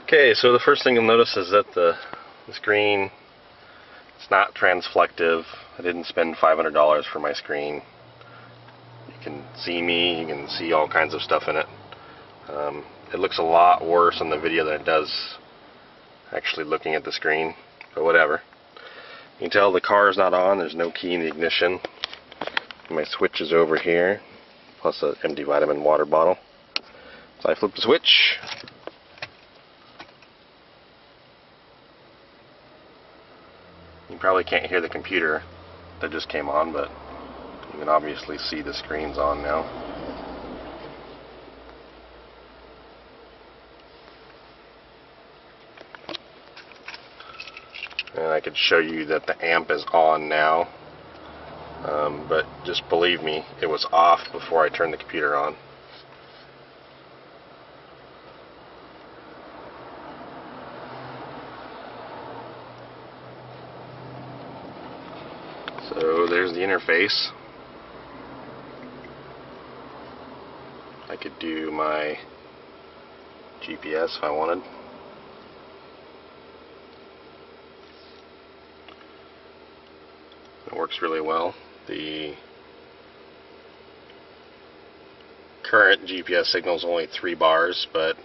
Okay, so the first thing you'll notice is that the screen, it's not transflective. I didn't spend $500 for my screen. You can see me, you can see all kinds of stuff in it. It looks a lot worse on the video than it does actually looking at the screen, but whatever. You can tell the car is not on, there's no key in the ignition. My switch is over here, plus an empty vitamin water bottle. So I flip the switch. You probably can't hear the computer that just came on, but you can obviously see the screen's on now. And I could show you that the amp is on now, but just believe me, it was off before I turned the computer on. So there's the interface. I could do my GPS if I wanted. It works really well. The current GPS signal is only 3 bars, but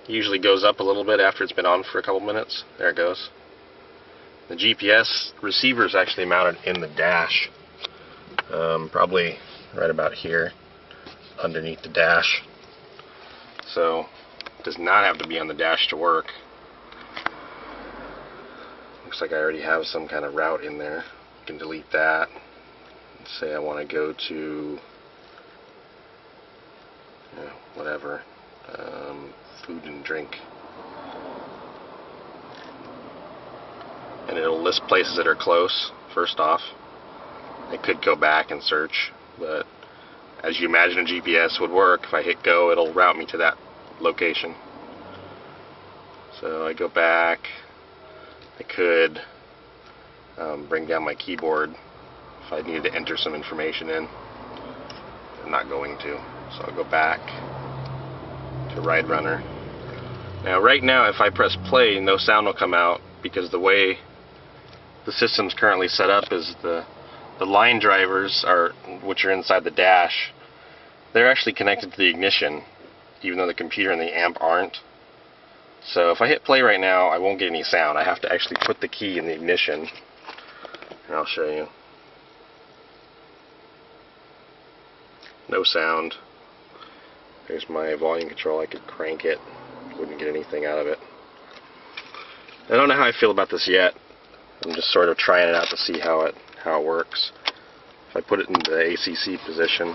it usually goes up a little bit after it's been on for a couple minutes. There it goes. The GPS receiver is actually mounted in the dash, probably right about here, underneath the dash. So it does not have to be on the dash to work. Looks like I already have some kind of route in there. I can delete that. Let's say I want to go to whatever, food and drink. And it'll list places that are close, first off. I could go back and search, but as you imagine a GPS would work, if I hit go, it'll route me to that location. So I go back. I could bring down my keyboard if I needed to enter some information in. I'm not going to, so I'll go back to Ride Runner. Now right now if I press play, no sound will come out, because the way the system's currently set up is the line drivers, which are inside the dash, they're actually connected to the ignition, even though the computer and the amp aren't. So if I hit play right now, I won't get any sound. I have to actually put the key in the ignition, and I'll show you. No sound. There's my volume control. I could crank it, wouldn't get anything out of it. I don't know how I feel about this yet. I'm just sort of trying it out to see how it works. If I put it into the ACC position,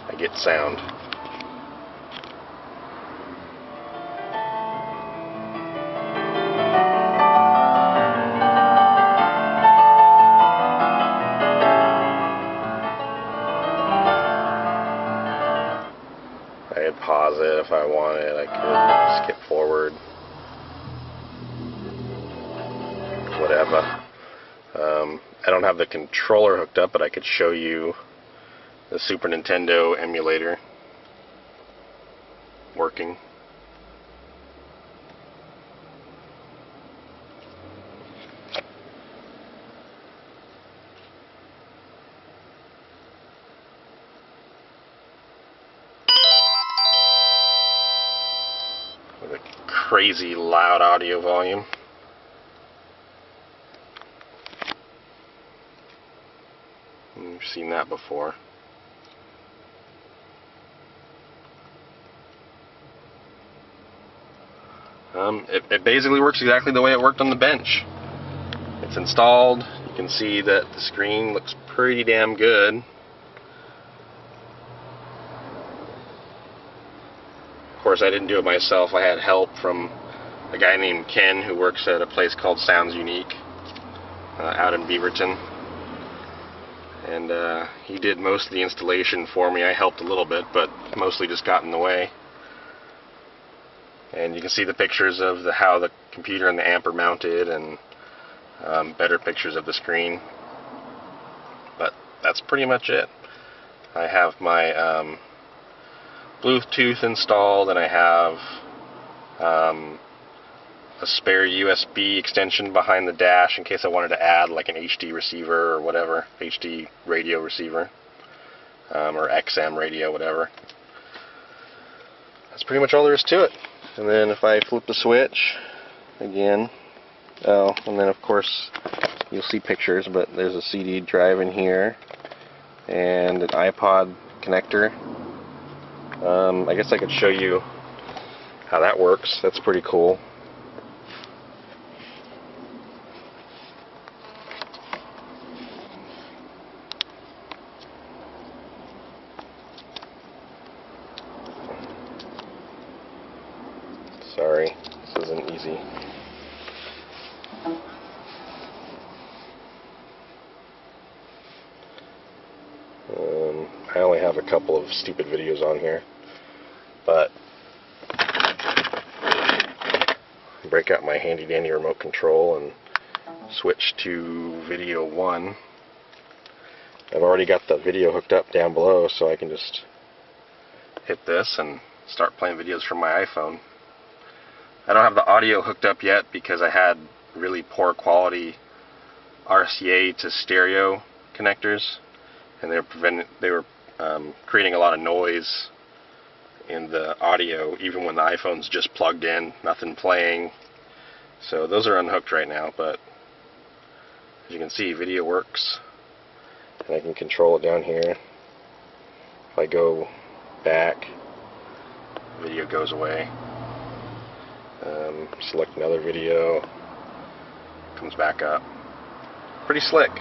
I get sound. I could pause it if I wanted. I could skip forward. Whatever. I don't have the controller hooked up, but I could show you the Super Nintendo emulator working. With a crazy loud audio volume. You've seen that before. It basically works exactly the way it worked on the bench. It's installed. You can see that the screen looks pretty damn good. Of course, I didn't do it myself. I had help from a guy named Ken who works at a place called Sounds Unique out in Beaverton. And he did most of the installation for me. I helped a little bit, but mostly just got in the way. And you can see the pictures of how the computer and the amp are mounted, and better pictures of the screen. But that's pretty much it. I have my Bluetooth installed, and I have a spare USB extension behind the dash in case I wanted to add like an HD receiver or whatever, HD radio receiver, or XM radio, whatever. That's pretty much all there is to it. And then if I flip the switch again, and then of course you'll see pictures, but there's a CD drive in here and an iPod connector. I guess I could show you how that works. That's pretty cool. Sorry, this isn't easy. I only have a couple of stupid videos on here, but break out my handy dandy remote control and switch to video 1. I've already got the video hooked up down below, so I can just hit this and start playing videos from my iPhone. I don't have the audio hooked up yet because I had really poor quality RCA to stereo connectors, and they were creating a lot of noise in the audio even when the iPhone's just plugged in, nothing playing. So those are unhooked right now, but as you can see, video works, and I can control it down here. If I go back, video goes away. Select another video, comes back up. Pretty slick.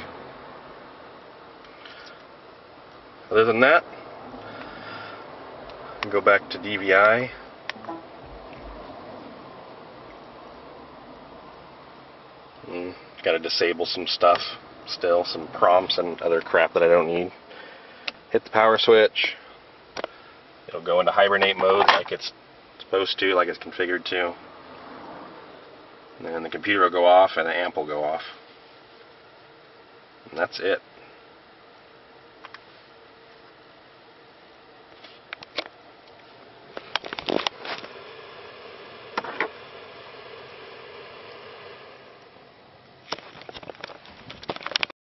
Other than that, go back to DVI. Got to disable some stuff still, some prompts and other crap that I don't need. Hit the power switch. It'll go into hibernate mode like it's supposed to, like it's configured to. And then the computer will go off and the amp will go off. And that's it.